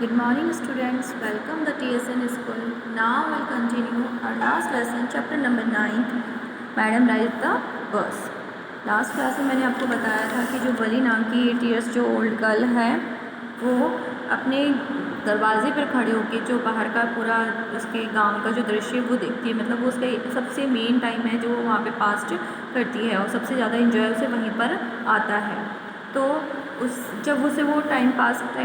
Good morning students, welcome the TSN school. Now we'll continue our last lesson, chapter number 9. Madam Ride the Bus. Last class में मैंने आपको बताया था कि जो वली नाम की 8 years जो ओल्ड गर्ल है वो अपने दरवाजे पर खड़े होकर जो बाहर का पूरा उसके गांव का जो दृश्य है वो देखती है। मतलब वो उसका सबसे मेन टाइम है जो वो वहाँ पे पास्ट करती है और सबसे ज़्यादा इंजॉय उसे वहीं पर आता है। तो उस जब उसे वो टाइम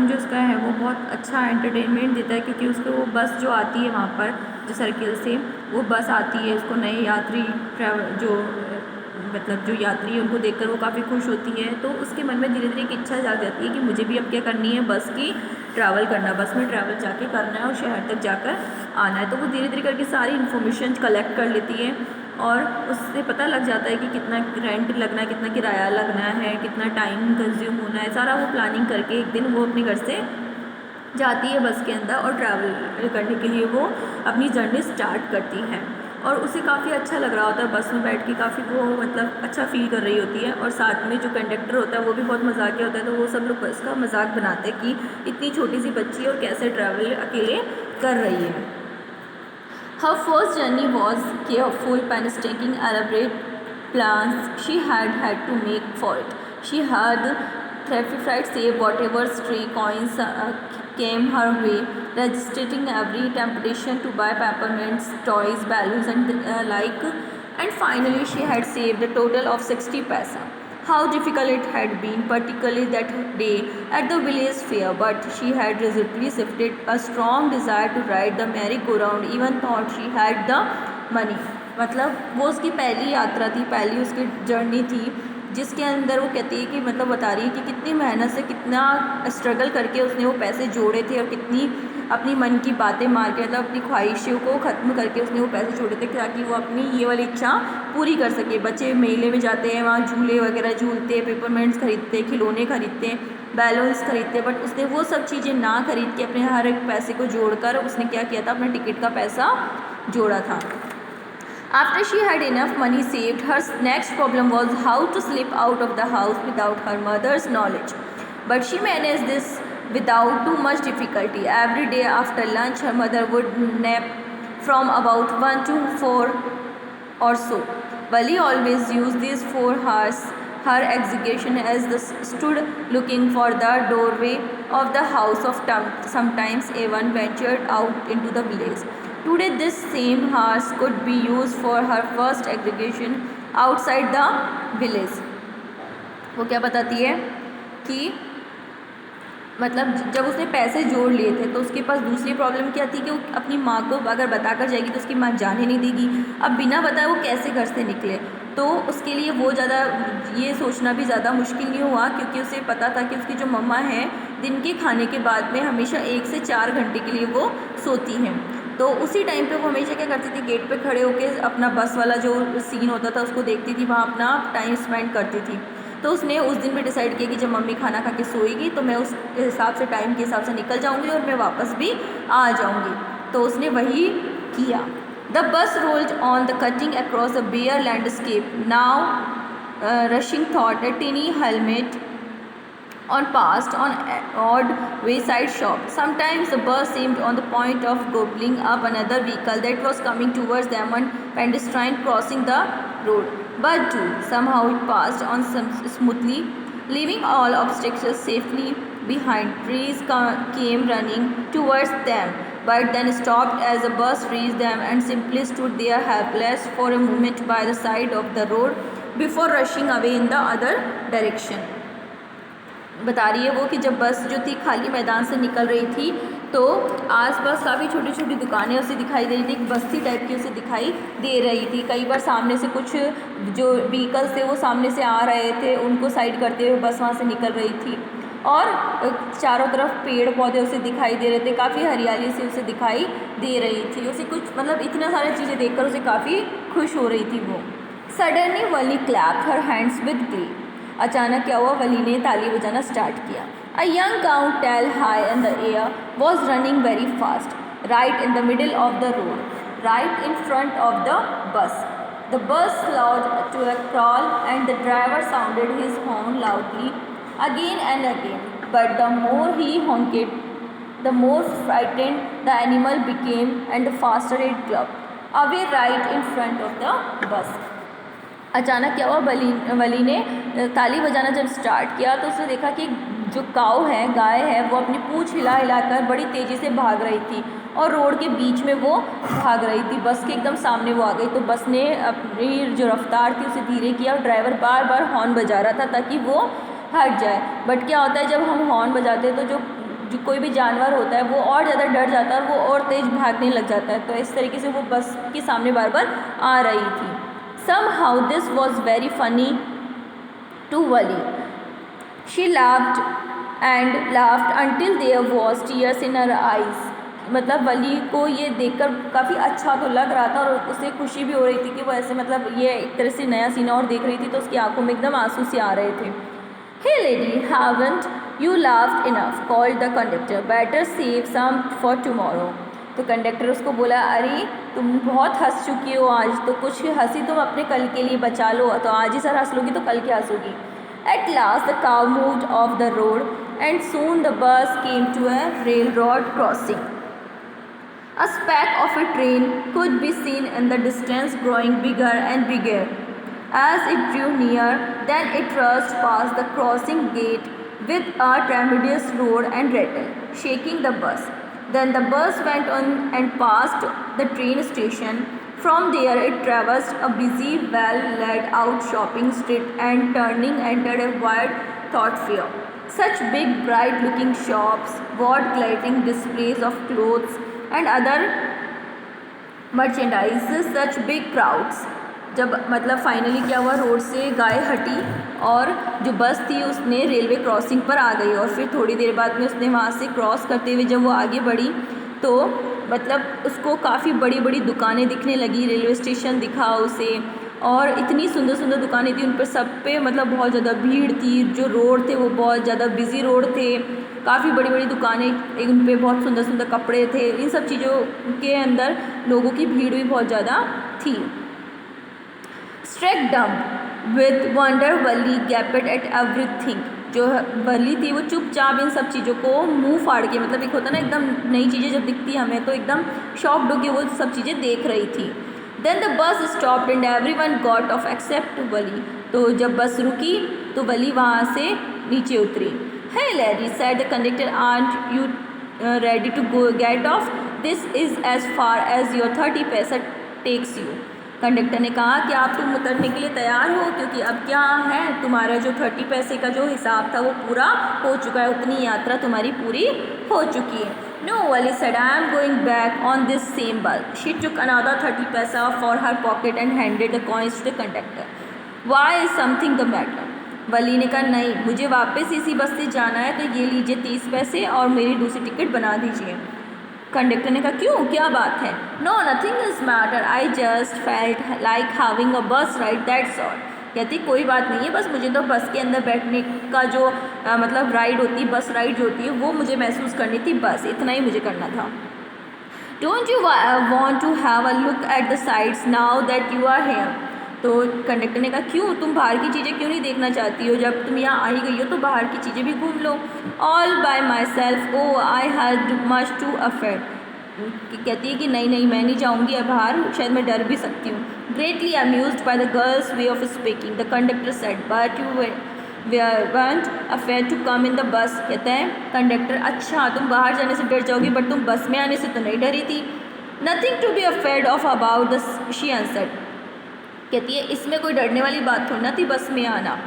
जो उसका है वो बहुत अच्छा एंटरटेनमेंट देता है, क्योंकि उसको वो बस जो आती है वहाँ पर जो सर्किल से वो बस आती है, उसको नए यात्री ट्रैवल जो मतलब जो यात्री है उनको देखकर वो काफ़ी खुश होती है। तो उसके मन में धीरे धीरे एक इच्छा जाग जाती है कि मुझे भी अब क्या करनी है, बस की ट्रैवल करना, बस में ट्रैवल जाके करना है और शहर तक जाकर आना है। तो वो धीरे धीरे करके सारी इन्फॉर्मेशन कलेक्ट कर लेती है और उससे पता लग जाता है कि कितना रेंट लगना है, कितना किराया लगना है, कितना टाइम कंज्यूम होना है। सारा वो प्लानिंग करके एक दिन वो अपने घर से जाती है बस के अंदर और ट्रैवल करने के लिए वो अपनी जर्नी स्टार्ट करती है। और उसे काफ़ी अच्छा लग रहा होता है बस में बैठ के, काफ़ी वो मतलब अच्छा फील कर रही होती है। और साथ में जो कंडक्टर होता है वो भी बहुत मजाकिया होता है, तो वो सब लोग बस का मजाक बनाते हैं कि इतनी छोटी सी बच्ची है और कैसे ट्रैवल अकेले कर रही है। Her first journey was careful, painstaking, elaborate plans she had to make for it. She had terrified save whatever stray coins came her way, registering every temptation to buy peppermints, toys, balloons, and And finally, she had saved a total of 60 paisa. How difficult it had been, particularly that day at the village fair, but she had resolutely shifted a strong desire to ride the merry-go-round, even thought she had the money. मतलब वो उसकी पहली यात्रा थी, पहली उसकी journey थी, जिसके अंदर वो कहती है कि मतलब बता रही है कि कितनी मेहनत से, कितना स्ट्रगल करके उसने वो पैसे जोड़े थे और कितनी अपनी मन की बातें मार के, मतलब अपनी ख्वाहिशों को ख़त्म करके उसने वो पैसे जोड़े थे ताकि वो अपनी ये वाली इच्छा पूरी कर सके। बच्चे मेले में जाते हैं, वहाँ झूले वगैरह झूलते, पेपरमेंट्स खरीदते, खिलौने खरीदते, बैलून्स खरीदते, बट उसने वो सब चीज़ें ना खरीद के अपने हर एक पैसे को जोड़कर उसने क्या किया था, अपना टिकट का पैसा जोड़ा था। After she had enough money saved, her next problem was how to slip out of the house without her mother's knowledge. But she managed this without too much difficulty. Every day after lunch, her mother would nap from about 1 to 4 or so. Wali always used these 4 hours, her execution, as the stood looking for the doorway of the house of sometimes even ventured out into the village. Today this same house could be used for her first aggregation outside the village. वो क्या बताती है कि मतलब जब उसने पैसे जोड़ लिए थे तो उसके पास दूसरी प्रॉब्लम क्या थी कि वो अपनी माँ को अगर बताकर जाएगी तो उसकी माँ जाने नहीं देगी। अब बिना बताए वो कैसे घर से निकले, तो उसके लिए वो ज़्यादा ये सोचना भी ज़्यादा मुश्किल नहीं हुआ, क्योंकि उसे पता था कि उसकी जो मम्मा है दिन के खाने के बाद में हमेशा 1 से 4 घंटे के लिए वो सोती हैं। तो उसी टाइम पे वो हमेशा क्या करती थी, गेट पे खड़े होकर अपना बस वाला जो सीन होता था उसको देखती थी, वहाँ अपना टाइम स्पेंड करती थी। तो उसने उस दिन भी डिसाइड किया कि जब मम्मी खाना खा के सोएगी तो मैं उस हिसाब से, टाइम के हिसाब से निकल जाऊंगी और मैं वापस भी आ जाऊंगी। तो उसने वही किया। The bus rolled on the cutting across the bare landscape, now rushing thought a tiny helmet on past on odd wayside shop. Sometimes the bus seemed on the point of gobbling up another vehicle that was coming towards them on pedestrian crossing the road. But too, somehow it passed on smoothly, leaving all obstacles safely behind. Trees came running towards them, but then stopped as the bus reached them and simply stood there helpless for a moment by the side of the road before rushing away in the other direction. बता रही है वो कि जब बस जो थी खाली मैदान से निकल रही थी तो आसपास काफ़ी छोटी छोटी दुकानें उसे दिखाई दे रही थी, एक बस्ती टाइप की उसे दिखाई दे रही थी। कई बार सामने से कुछ जो व्हीकल्स थे वो सामने से आ रहे थे, उनको साइड करते हुए बस वहाँ से निकल रही थी और चारों तरफ पेड़ पौधे उसे दिखाई दे रहे थे, काफ़ी हरियाली से उसे दिखाई दे रही थी। उसे कुछ मतलब इतना सारी चीज़ें देखकर उसे काफ़ी खुश हो रही थी वो। Suddenly Wali clap her hands with glee. अचानक क्या हुआ, वली ने ताली बजाना स्टार्ट किया। A young cow tail high in the air was running very fast right in the middle of the road, right in front of the bus. The bus slowed to a crawl and the driver sounded his horn loudly again and again. But the more he honked, the more frightened the animal became and the faster it gloved away right in front of the bus. अचानक क्या हुआ, वली ने ताली बजाना जब start किया तो उसने देखा कि जो काऊ है, गाय है, वो अपनी पूँछ हिला हिलाकर बड़ी तेज़ी से भाग रही थी और रोड के बीच में वो भाग रही थी। बस के एकदम सामने वो आ गई तो बस ने अपनी जो रफ्तार थी उसे धीरे किया और ड्राइवर बार बार हॉर्न बजा रहा था ताकि वो हट जाए। बट क्या होता है, जब हम हॉर्न बजाते हैं तो जो कोई भी जानवर होता है वो और ज़्यादा डर जाता है और वो और तेज़ भागने लग जाता है। तो इस तरीके से वो बस के सामने बार बार आ रही थी। Somehow this was very funny to Wali. She laughed and laughed until there was tears in her eyes. मतलब वली को ये देखकर काफ़ी अच्छा तो लग रहा था और उसे खुशी भी हो रही थी कि वो ऐसे मतलब ये एक तरह से नया सीना और देख रही थी तो उसकी आंखों में एकदम आंसू से आ रहे थे। Hey lady, haven't you laughed enough? Called the conductor. Better save some for tomorrow. तो कंडक्टर उसको बोला, अरे तुम बहुत हंस चुकी हो आज, तो कुछ हंसी तुम अपने कल के लिए बचा लो, तो आज ही सर हंस लोगी तो कल क्या हंसोगी। At last the cow moved off the road and soon the bus came to a railroad crossing. A speck of a train could be seen in the distance growing bigger and bigger as it drew near. Then it rushed past the crossing gate with a tremendous roar and rattle, shaking the bus. Then the bus went on and passed the train station. From there it traversed a busy, well-laid-out shopping street and turning entered a wide thoroughfare. Such big, bright-looking shops, wrought glittering displays of clothes and other merchandise, such big crowds. जब मतलब finally क्या हुआ, road से गाय हटी और जो बस थी उसने रेलवे क्रॉसिंग पर आ गई और फिर थोड़ी देर बाद में उसने वहाँ से क्रॉस करते हुए जब वो आगे बढ़ी तो मतलब उसको काफ़ी बड़ी बड़ी दुकानें दिखने लगी। रेलवे स्टेशन दिखा उसे और इतनी सुंदर सुंदर दुकानें थी, उन पर सब पे मतलब बहुत ज़्यादा भीड़ थी। जो रोड थे वो बहुत ज़्यादा बिजी रोड थे, काफ़ी बड़ी बड़ी दुकानें, उन पर बहुत सुंदर सुंदर कपड़े थे। इन सब चीज़ों के अंदर लोगों की भीड़ भी बहुत ज़्यादा थी। Struck dumb with wonder, Wali gaped at everything. जो वली थी वो चुपचाप इन सब चीज़ों को मुंह फाड़ के, मतलब एक होता ना एकदम नई चीज़ें जब दिखती है हमें तो एकदम शॉक्ड होकर वो सब चीज़ें देख रही थी। Then the bus stopped and everyone got off except Wali. तो जब बस रुकी तो वली वहाँ से नीचे उतरी। Hey lady, said the conductor, aren't you ready to go get off? This is as far as your 30 पैसा takes you. कंडक्टर ने कहा कि आप तुम उतरने के लिए तैयार हो, क्योंकि अब क्या है, तुम्हारा जो 30 पैसे का जो हिसाब था वो पूरा हो चुका है, उतनी यात्रा तुम्हारी पूरी हो चुकी है। No, Wali said, I am going back on this same bus. She took another 30 paisa for her pocket and handed the coins to the conductor. Why is something the matter? वली ने कहा, नहीं, मुझे वापस इसी बस से जाना है, तो ये लीजिए 30 पैसे और मेरी दूसरी टिकट बना दीजिए। कंडक्टर ने कहा, क्यों, क्या बात है? No, nothing is matter, I just felt like having a bus ride, that's all. कहती कोई बात नहीं है, बस मुझे तो बस के अंदर बैठने का जो मतलब राइड होती है, बस राइड जो होती है वो मुझे महसूस करनी थी, बस इतना ही मुझे करना था। Don't you want to have a look at the sides now that you are here? तो कंडक्टर ने कहा, क्यों, तुम बाहर की चीज़ें क्यों नहीं देखना चाहती हो? जब तुम यहाँ आई गई हो तो बाहर की चीज़ें भी घूम लो। All by myself, oh I had much too afraid. कहती है कि नहीं नहीं, मैं नहीं जाऊँगी अब बाहर, शायद मैं डर भी सकती हूँ। Greatly amused by the girls way of speaking, the conductor said, but you weren't afraid to come in the bus। कहता है कंडक्टर, अच्छा तुम बाहर जाने से डर जाओगी बट तुम बस में आने से तो नहीं डरी थी। Nothing to be afraid of about the, she answered. कहती है इसमें कोई डरने वाली बात थोड़ी ना थी बस में आना।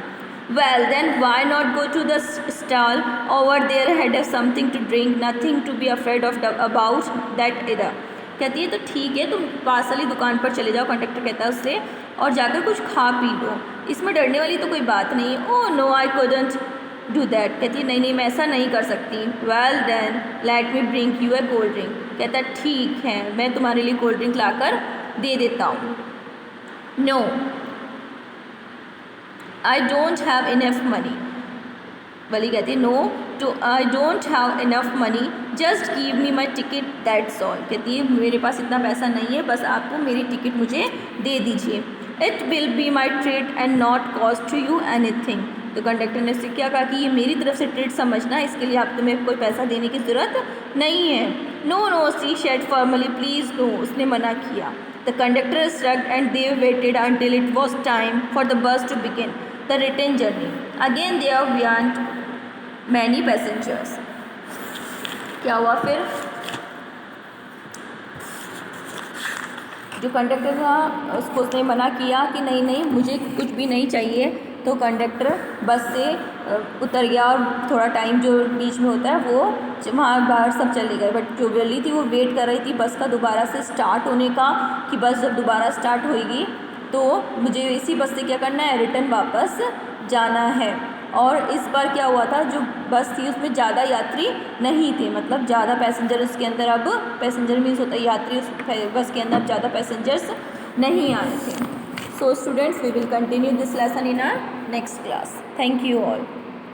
Well then why not go to the stall over there, had something to drink, nothing to be afraid of about that इधर। कहती है तो ठीक है, तुम पास वाली दुकान पर चले जाओ, कंडक्टर कहता है उससे, और जाकर कुछ खा पी लो, इसमें डरने वाली तो कोई बात नहीं है। Oh no, I couldn't do that. कहती है नहीं नहीं, मैं ऐसा नहीं कर सकती। Well then let me bring you a cold drink. कहता है ठीक है, मैं तुम्हारे लिए कोल्ड ड्रिंक लाकर दे देता हूँ। No, I don't have enough money. वली कहती है no, too I don't have enough money, just give me my ticket, that's all. कहती है मेरे पास इतना पैसा नहीं है, बस आपको मेरी टिकट मुझे दे दीजिए। It will be my treat and not cost to you anything. तो कंडक्टर ने उससे क्या कहा कि ये मेरी तरफ से ट्रीट समझना, इसके लिए आप तुम्हें कोई पैसा देने की ज़रूरत नहीं है। No no she said formally, please no, उसने मना किया। The conductor shrugged and they waited until it was time for the bus to begin the return journey. Again there weren't many passengers. क्या हुआ फिर? जो कंडक्टर था उसको उसने मना किया कि नहीं नहीं मुझे कुछ भी नहीं चाहिए, तो कंडक्टर बस से उतर गया और थोड़ा टाइम जो बीच में होता है वो वहाँ बाहर सब चले गए। बट जो वली थी वो वेट कर रही थी बस का दोबारा से स्टार्ट होने का, कि बस जब दोबारा स्टार्ट होएगी तो मुझे इसी बस से क्या करना है, रिटर्न वापस जाना है। और इस बार क्या हुआ था, जो बस थी उसमें ज़्यादा यात्री नहीं थे, मतलब ज़्यादा पैसेंजर उसके अंदर, अब पैसेंजर मीन्स होता है यात्री, उस बस के अंदर ज़्यादा पैसेंजर्स नहीं आए थे। So students, we will continue this lesson in our next class. Thank you all.